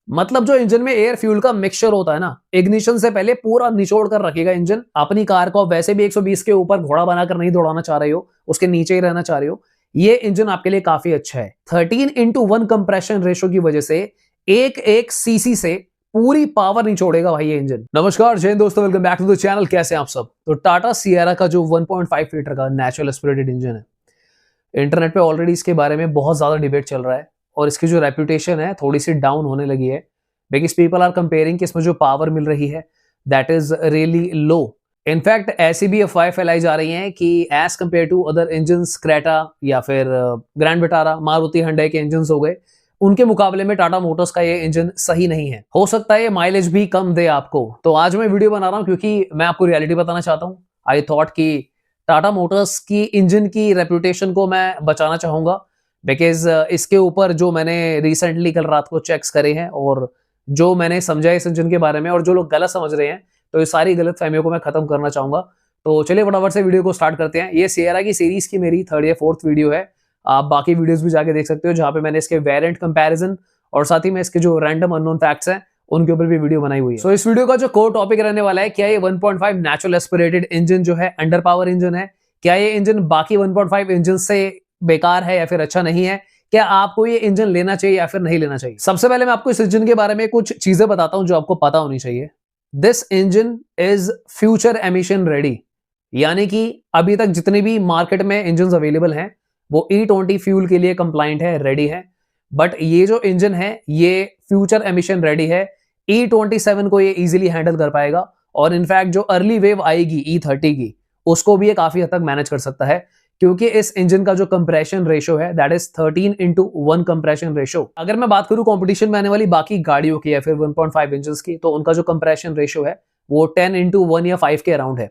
मतलब जो इंजन में एयर फ्यूल का मिक्सचर होता है ना, इग्निशन से पहले पूरा निचोड़ कर रखेगा इंजन। अपनी कार को वैसे भी 120 के ऊपर घोड़ा बनाकर नहीं दौड़ाना चाह रहे हो, उसके नीचे ही रहना चाह रहे हो, ये इंजन आपके लिए काफी अच्छा है। 13:1 कंप्रेशन रेशो की वजह से एक एक सीसी से पूरी पावर निचोड़ेगा भाई ये इंजन। नमस्कार जय हिंद दोस्तों, welcome back to the channel. कैसे हैं आप सब? तो टाटा सिएरा का जो 1.5 लीटर का नेचुरल एस्पिरेटेड इंजन है, इंटरनेट पे ऑलरेडी इसके बारे में बहुत ज्यादा डिबेट चल रहा है और इसकी जो रेपुटेशन है थोड़ी सी डाउन होने लगी है, बिकॉज पीपल आर कंपेयरिंग कि इसमें जो पावर मिल रही है that is really low. In fact ऐसी भी अफवाहें फैलाई जा रही हैं कि as compare to other engine, Creta या फिर ग्रैंड विटारा, मारुति हंडई के इंजन हो गए, उनके मुकाबले में टाटा मोटर्स का ये इंजन सही नहीं है। हो सकता है ये माइलेज भी कम दे आपको। तो आज मैं वीडियो बना रहा हूं क्योंकि मैं आपको रियलिटी बताना चाहता हूं। आई थॉट कि टाटा मोटर्स की इंजन की रेपुटेशन को मैं बचाना चाहूंगा, बिकॉज इसके ऊपर जो मैंने रिसेंटली कल रात को चेक्स करे हैं और जो मैंने समझा इस इंजन के बारे में और जो लोग गलत समझ रहे हैं, तो ये सारी गलत फहमियों को मैं खत्म करना चाहूंगा। तो चलिए फटाफट से वीडियो को स्टार्ट करते हैं। ये सिएरा की सीरीज की मेरी 3rd या 4th वीडियो है। आप बाकी वीडियोस भी जाके देख सकते हो जहां पे मैंने इसके वेरिएंट कंपैरिजन और साथ ही में इसके जो रैंडम अननोन फैक्ट्स हैं उनके ऊपर भी वीडियो बनाई हुई है। सो इस वीडियो का जो कोर टॉपिक रहने वाला है, क्या ये 1.5 नेचुरल एस्पिरेटेड इंजन जो है अंडर पावर इंजन है? क्या ये इंजन बाकी 1.5 इंजन से बेकार है या फिर अच्छा नहीं है? क्या आपको ये इंजन लेना चाहिए या फिर नहीं लेना चाहिए? सबसे पहले मैं आपको इस इंजन के बारे में कुछ चीजें बताता हूं जो आपको पता होनी चाहिए। This engine is future emission ready, यानी कि अभी तक जितने भी मार्केट में इंजन अवेलेबल हैं वो E20 फ्यूल के लिए कंप्लाइंट है, रेडी है। बट ये जो इंजन है ये फ्यूचर एमिशन रेडी है। E27 को ये इजीली हैंडल कर पाएगा और इनफैक्ट जो अर्ली वेव आएगी E30 की, उसको भी ये काफी हद तक मैनेज कर सकता है, क्योंकि इस इंजन का जो कंप्रेशन रेशो है दैट इज 13:1 कंप्रेशन रेशो। अगर मैं बात करूं कंपटीशन में आने वाली बाकी गाड़ियों की या फिर 1.5 इंजन की, तो उनका जो कंप्रेशन रेशो है वो 10:1 या 5 के अराउंड है।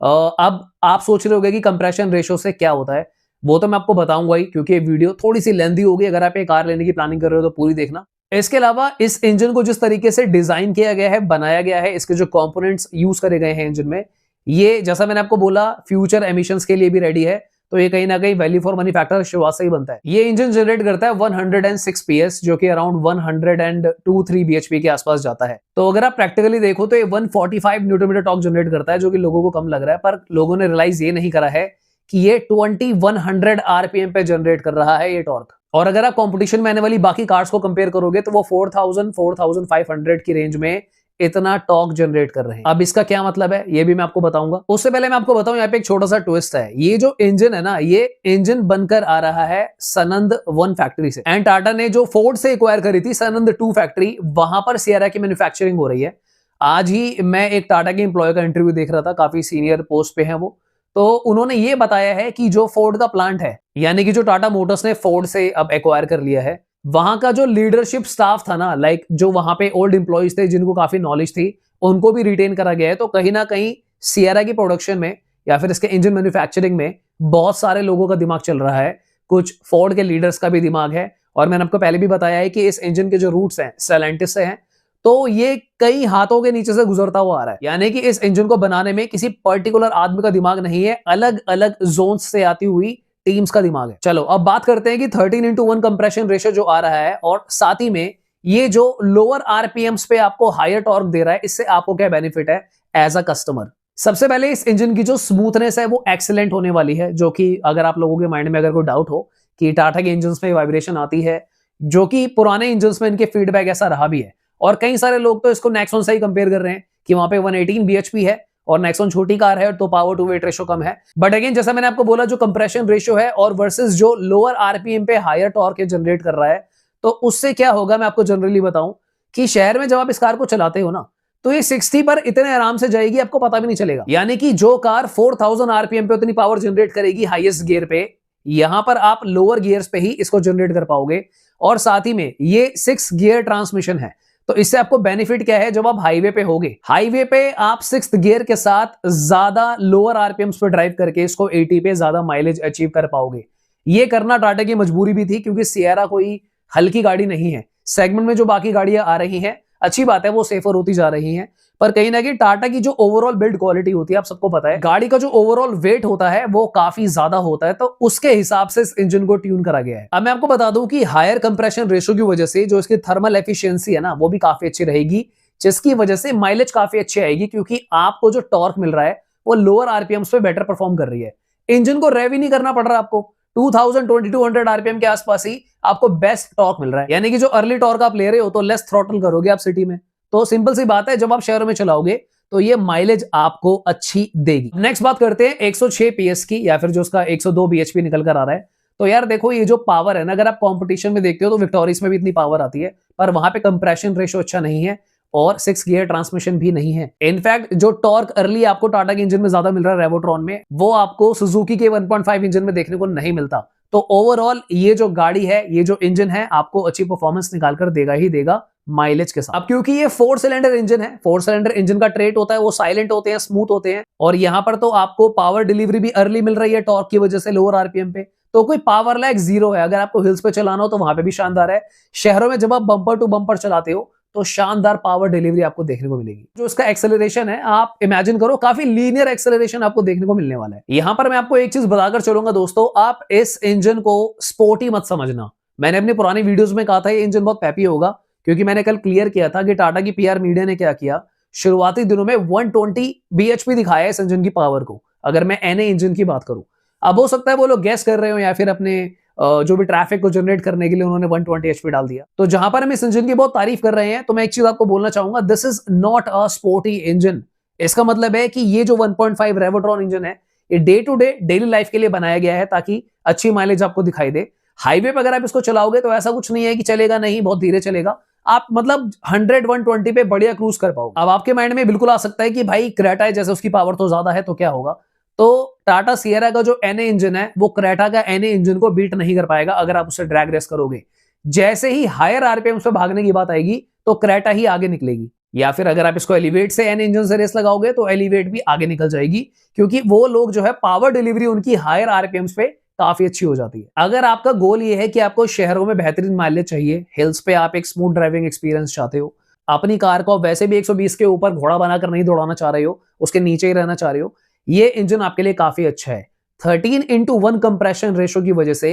अब आप सोच रहे होंगे कि कंप्रेशन रेशो से क्या होता है, वो तो मैं आपको बताऊंगा ही, क्योंकि ये वीडियो थोड़ी सी लेंथी होगी। अगर आप एक कार लेने की प्लानिंग कर रहे हो तो पूरी देखना। इसके अलावा इस इंजन को जिस तरीके से डिजाइन किया गया है, बनाया गया है, इसके जो कंपोनेंट्स यूज करे गए हैं इंजन में, ये जैसा मैंने आपको बोला फ्यूचर एमिशंस के लिए भी रेडी है। तो ये कहीं ना कहीं वैल्यू फॉर मनी फैक्टर शुरुआत से ही बनता है। ये इंजन जनरेट करता है 106 PS, जो कि अराउंड 102-3 bhp के आसपास जाता है। तो अगर आप प्रैक्टिकली देखो तो ये 145 न्यूटन मीटर टॉर्क जनरेट करता है, जो कि लोगों को कम लग रहा है, पर लोगों ने रियलाइज ये नहीं करा है कि ये 2100 RPM पे जनरेट कर रहा है ये टॉर्क। और अगर आप कंपटीशन में आने वाली बाकी कार्स को कंपेयर करोगे तो वो 4000-4500 की रेंज में इतना टॉर्क जनरेट कर रहे हैं। अब इसका क्या मतलब है ये भी मैं आपको बताऊंगा। उससे पहले मैं आपको बताऊं, यहाँ पे एक छोटा सा ट्विस्ट है। ये जो इंजन है ना, ये इंजन बनकर आ रहा है सनंद 1 फैक्ट्री से, एंड टाटा ने जो फोर्ड से एक्वायर करी थी सनंद 2 फैक्ट्री, वहां पर सिएरा की मैन्युफैक्चरिंग हो रही है। आज ही मैं एक टाटा के एम्प्लॉय का इंटरव्यू देख रहा था, काफी सीनियर पोस्ट पे है वो। तो उन्होंने ये बताया है कि जो फोर्ड का प्लांट है, यानी कि जो टाटा मोटर्स ने फोर्ड से अब एक्वायर कर लिया है, वहां का जो लीडरशिप स्टाफ था ना, लाइक जो वहां पे ओल्ड एम्प्लॉइज थे जिनको काफी नॉलेज थी, उनको भी रिटेन करा गया है। तो कहीं ना कहीं सिएरा की प्रोडक्शन में या फिर इसके इंजन मैन्युफैक्चरिंग में बहुत सारे लोगों का दिमाग चल रहा है, कुछ फोर्ड के लीडर्स का भी दिमाग है। और मैंने आपको पहले भी बताया है कि इस इंजन के जो रूट्स हैं सेलेंटिस से हैं, तो ये कई हाथों के नीचे से गुजरता हुआ आ रहा है। यानी कि इस इंजन को बनाने में किसी पर्टिकुलर आदमी का दिमाग नहीं है, अलग अलग जोन्स से आती हुई टीम्स का दिमाग है। चलो अब बात करते हैं कि 13:1 कंप्रेशन रेशियो जो आ रहा है और साथ ही में ये जो लोअर आरपीएम्स पे आपको हायर टॉर्क दे रहा है, इससे आपको क्या बेनिफिट है एज अ कस्टमर। सबसे पहले इस इंजन की जो स्मूथनेस है वो एक्सीलेंट होने वाली है, जो कि अगर आप लोगों के माइंड में अगर कोई डाउट हो कि टाटा के इंजन में वाइब्रेशन आती है, जो कि पुराने इंजन में इनके फीडबैक ऐसा रहा भी है। और कई सारे लोग तो इसको नेक्सॉन से ही कंपेयर कर रहे हैं कि वहां पे 118 bhp है और नेक्सॉन छोटी कार है तो पावर टू वेट रेशो कम है। बट अगेन जैसा मैंने आपको बोला, जो कंप्रेशन रेशो है और वर्सेस जो लोअर आरपीएम पे हायर टॉर्क जनरेट कर रहा है, तो उससे क्या होगा मैं आपको जनरली बताऊं कि शहर में जब आप इस कार को चलाते हो ना, तो ये 60 पर इतने आराम से जाएगी आपको पता भी नहीं चलेगा। यानी कि जो कार 4000 आरपीएम पे उतनी पावर जनरेट करेगी हाईएस्ट गियर पे, यहां पर आप लोअर गियर्स पे ही इसको जनरेट कर पाओगे। और साथ ही में ये 6 गियर ट्रांसमिशन है, तो इससे आपको बेनिफिट क्या है, जब आप हाईवे पे होगे, हाईवे पे आप 6th गियर के साथ ज्यादा लोअर आरपीएम्स पे ड्राइव करके इसको 80 पे ज्यादा माइलेज अचीव कर पाओगे। ये करना टाटा की मजबूरी भी थी, क्योंकि सिएरा कोई हल्की गाड़ी नहीं है। सेगमेंट में जो बाकी गाड़ियां आ रही हैं, अच्छी बात है, वो सेफर होती जा रही हैं। पर कहीं ना कहीं टाटा की जो ओवरऑल बिल्ड क्वालिटी होती है, आप सबको पता है, गाड़ी का जो ओवरऑल वेट होता है वो काफी ज्यादा होता है, तो उसके हिसाब से इस इंजन को ट्यून करा गया है। अब मैं आपको बता दूं कि हायर कंप्रेशन रेशो की वजह से जो इसकी थर्मल एफिशिएंसी है ना, वो भी काफी अच्छी रहेगी, जिसकी वजह से माइलेज काफी अच्छी आएगी, क्योंकि आपको जो टॉर्क मिल रहा है वो लोअर आरपीएम्स पे बेटर परफॉर्म कर रही है। इंजन को रेव ही नहीं करना पड़ रहा आपको, 2200 आरपीएम के आसपास ही आपको बेस्ट टॉर्क मिल रहा है। यानी कि जो अर्ली टॉर्क आप ले रहे हो तो लेस थ्रॉटल करोगे आप सिटी में, तो सिंपल सी बात है, जब आप शहरों में चलाओगे तो ये माइलेज आपको अच्छी देगी। नेक्स्ट बात करते हैं 106 पीएस की, या फिर जो उसका 102 बीएचपी निकल कर आ रहा है। तो यार देखो, ये जो पावर है ना, अगर आप कंपटीशन में देखते हो तो विक्टोरियस में भी इतनी पावर आती है, पर वहां पे कंप्रेशन रेशो अच्छा नहीं है और 6 गियर ट्रांसमिशन भी नहीं है। इनफैक्ट जो टॉर्क अर्ली आपको टाटा के इंजन में ज्यादा मिल रहा है रेवोट्रॉन में, वो आपको सुजुकी के 1.5 इंजन में देखने को नहीं मिलता। तो ओवरऑल ये जो गाड़ी है, ये जो इंजन है, आपको अच्छी परफॉर्मेंस निकाल कर देगा ही देगा माइलेज के साथ। अब क्योंकि ये 4 सिलेंडर इंजन है, 4 सिलेंडर इंजन का ट्रेट होता है, वो साइलेंट होते हैं, स्मूथ होते हैं, और यहां पर तो आपको पावर डिलीवरी भी अर्ली मिल रही है टॉर्क की वजह से लोअर आरपीएम पे, तो कोई पावर लैग जीरो है। अगर आपको हिल्स पे चलाना हो तो वहां पे भी शानदार है। शहरों में जब आप बम्पर टू बम्पर चलाते हो तो शानदार पावर डिलीवरी आपको देखने को मिलेगी। जो इसका एक्सेलरेशन है, आप इमेजिन करो, काफी लीनियर एक्सेलरेशन आपको देखने को मिलने वाला है। यहां पर मैं आपको एक चीज बताकर चलूंगा दोस्तों, आप इस इंजन को स्पोर्टी मत समझना। मैंने अपनी पुरानी वीडियोस में कहा था ये इंजन बहुत पैपी होगा, क्योंकि मैंने कल क्लियर किया था कि टाटा की पीआर मीडिया ने क्या किया, शुरुआती दिनों में 120 बीएचपी दिखाया इस इंजन की पावर को, अगर मैं एनए इंजन की बात करूं। अब हो सकता है वो लोग गैस कर रहे हो, या फिर अपने जो भी ट्रैफिक को जनरेट करने के लिए उन्होंने 120 एचपी डाल दिया। तो जहां पर हम इस इंजन की बहुत तारीफ कर रहे हैं, तो मैं एक चीज आपको बोलना चाहूंगा, this is not a sporty engine. इसका मतलब है कि ये जो 1.5 रेवोट्रॉन इंजन है, ये day to day daily life के लिए बनाया गया है, ताकि अच्छी माइलेज आपको दिखाई दे। हाईवे पर अगर आप इसको चलाओगे तो ऐसा कुछ नहीं है कि चलेगा नहीं, बहुत धीरे चलेगा, आप मतलब 100-120 पे बढ़िया क्रूज कर पाओगे। अब आपके माइंड में बिल्कुल आ सकता है कि भाई क्रेटा है, जैसे उसकी पावर तो ज्यादा है, तो क्या होगा। तो टाटा सियरा का जो एनए इंजन है, वो क्रेटा का एनए इंजन को बीट नहीं कर पाएगा अगर आप उससे ड्रैग रेस करोगे। जैसे ही हायर आरपीएम पे भागने की बात आएगी तो क्रेटा ही आगे निकलेगी, या फिर अगर आप इसको एलिवेट से एनए इंजन से रेस लगाओगे तो एलिवेट भी आगे निकल जाएगी, क्योंकि वो लोग जो है पावर डिलीवरी उनकी हायर आरपीएम पे काफी अच्छी हो जाती है। अगर आपका गोल ये है कि आपको शहरों में बेहतरीन माइलेज चाहिए, हिल्स पे आप एक स्मूथ ड्राइविंग एक्सपीरियंस चाहते हो, अपनी कार को वैसे भी 120 के ऊपर घोड़ा बनाकर नहीं दौड़ाना चाह रहे हो, उसके नीचे ही रहना चाह रहे हो, ये इंजन आपके लिए काफी अच्छा है। 13:1 कंप्रेशन रेशो की वजह से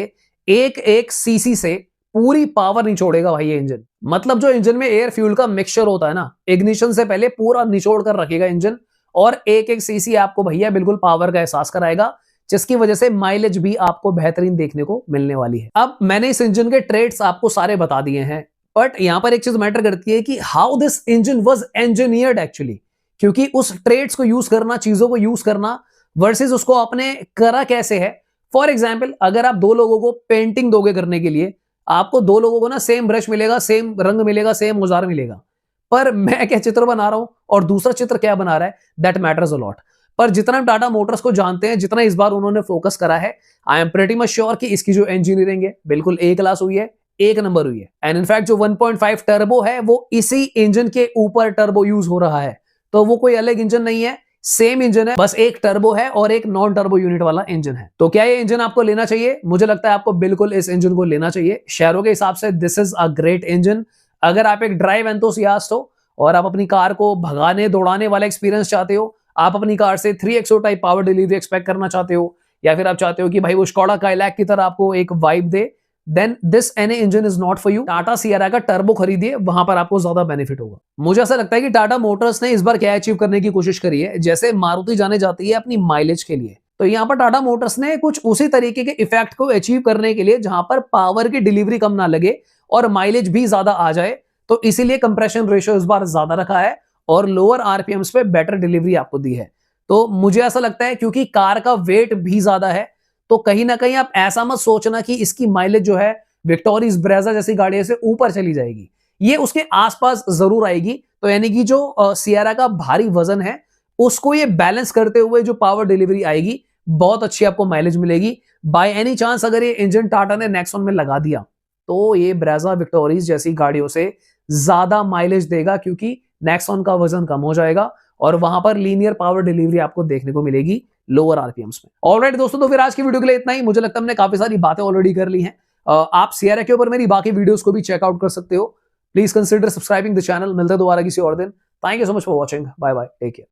एक सीसी से पूरी पावर निचोड़ेगा भाई ये इंजन। मतलब जो इंजन में एयर फ्यूल का मिक्सचर होता है ना, इग्निशन से पहले पूरा निचोड़ कर रखेगा इंजन, और एक सीसी आपको भैया बिल्कुल पावर का एहसास कराएगा, जिसकी वजह से माइलेज भी आपको बेहतरीन देखने को मिलने वाली है। अब मैंने इस इंजन के ट्रेड्स आपको सारे बता दिए हैं, बट यहां पर एक चीज मैटर करती है कि how this engine was engineered actually, क्योंकि उस ट्रेड्स को यूज करना, चीजों को यूज करना, वर्सेस उसको आपने करा कैसे है। फॉर एग्जाम्पल, अगर आप 2 लोगों को पेंटिंग दोगे करने के लिए, आपको 2 लोगों को ना सेम ब्रश मिलेगा, सेम रंग मिलेगा, सेम औजार मिलेगा, पर मैं क्या चित्र बना रहा हूं और दूसरा चित्र क्या बना रहा है, दैट मैटर्स अ लॉट। पर जितना हम टाटा मोटर्स को जानते हैं, जितना इस बार उन्होंने फोकस करा है, I am pretty much sure कि इसकी जो इंजीनियरिंग है बिल्कुल ए क्लास हुई है, एक नंबर हुई है। एंड इनफैक्ट जो 1.5 टर्बो है, वो इसी इंजन के ऊपर टर्बो यूज हो रहा है, तो वो कोई अलग इंजन नहीं है, सेम इंजन है, बस एक टर्बो है और एक नॉन टर्बो यूनिट वाला इंजन है। तो क्या ये इंजन आपको लेना चाहिए? मुझे लगता है आपको बिल्कुल इस इंजन को लेना चाहिए। शहरों के हिसाब से this is a great engine. अगर आप एक ड्राइव एंथुसियास्ट हो और आप अपनी कार को भगाने दौड़ाने वाला एक्सपीरियंस चाहते हो, आप अपनी कार से 3XO type power delivery expect करना चाहते हो, या फिर आप चाहते हो कि भाई वो स्कोडा काइलैक की तरह आपको एक वाइब दे, then this NA engine is not for you. Tata Sierra का टर्बो खरीदिए, वहां पर आपको ज्यादा बेनिफिट होगा। मुझे ऐसा लगता है कि टाटा मोटर्स ने इस बार क्या अचीव करने की कोशिश करी है, जैसे मारुति जाने जाती है अपनी माइलेज के लिए, तो यहां पर टाटा मोटर्स ने कुछ उसी तरीके के इफेक्ट को अचीव करने के लिए, जहां पर पावर की डिलीवरी कम ना लगे और माइलेज भी ज्यादा आ जाए, तो इसीलिए कंप्रेशन रेशियो इस बार ज्यादा रखा है और लोअर आरपीएम्स पे बेटर डिलीवरी आपको दी है। तो मुझे ऐसा लगता है क्योंकि कार का वेट भी ज्यादा है, तो कहीं ना कहीं आप ऐसा मत सोचना कि इसकी माइलेज जो है विक्टोरियस ब्रेजा जैसी गाड़ियों से ऊपर चली जाएगी, ये उसके आसपास जरूर आएगी। तो यानी कि जो सियरा का भारी वजन है, उसको ये बैलेंस करते हुए जो पावर डिलीवरी आएगी, बहुत अच्छी आपको माइलेज मिलेगी। बाय एनी चांस अगर ये इंजन टाटा ने नेक्सॉन में लगा दिया, तो ये ब्रेजा विक्टोरियस जैसी गाड़ियों से ज्यादा माइलेज देगा, क्योंकि नेक्सॉन का वजन कम हो जाएगा और वहां पर लीनियर पावर डिलीवरी आपको देखने को मिलेगी लोअर आरपीएम्स में। ऑलराइट दोस्तों, तो फिर आज की वीडियो के लिए इतना ही। मुझे लगता है हमने काफी सारी बातें ऑलरेडी कर ली हैं। आप सियरा के ऊपर मेरी बाकी वीडियोस को भी चेकआउट कर सकते हो। Please consider subscribing the channel. मिलते हैं दोबारा किसी और दिन। Thank you so much for watching. Bye bye, take care.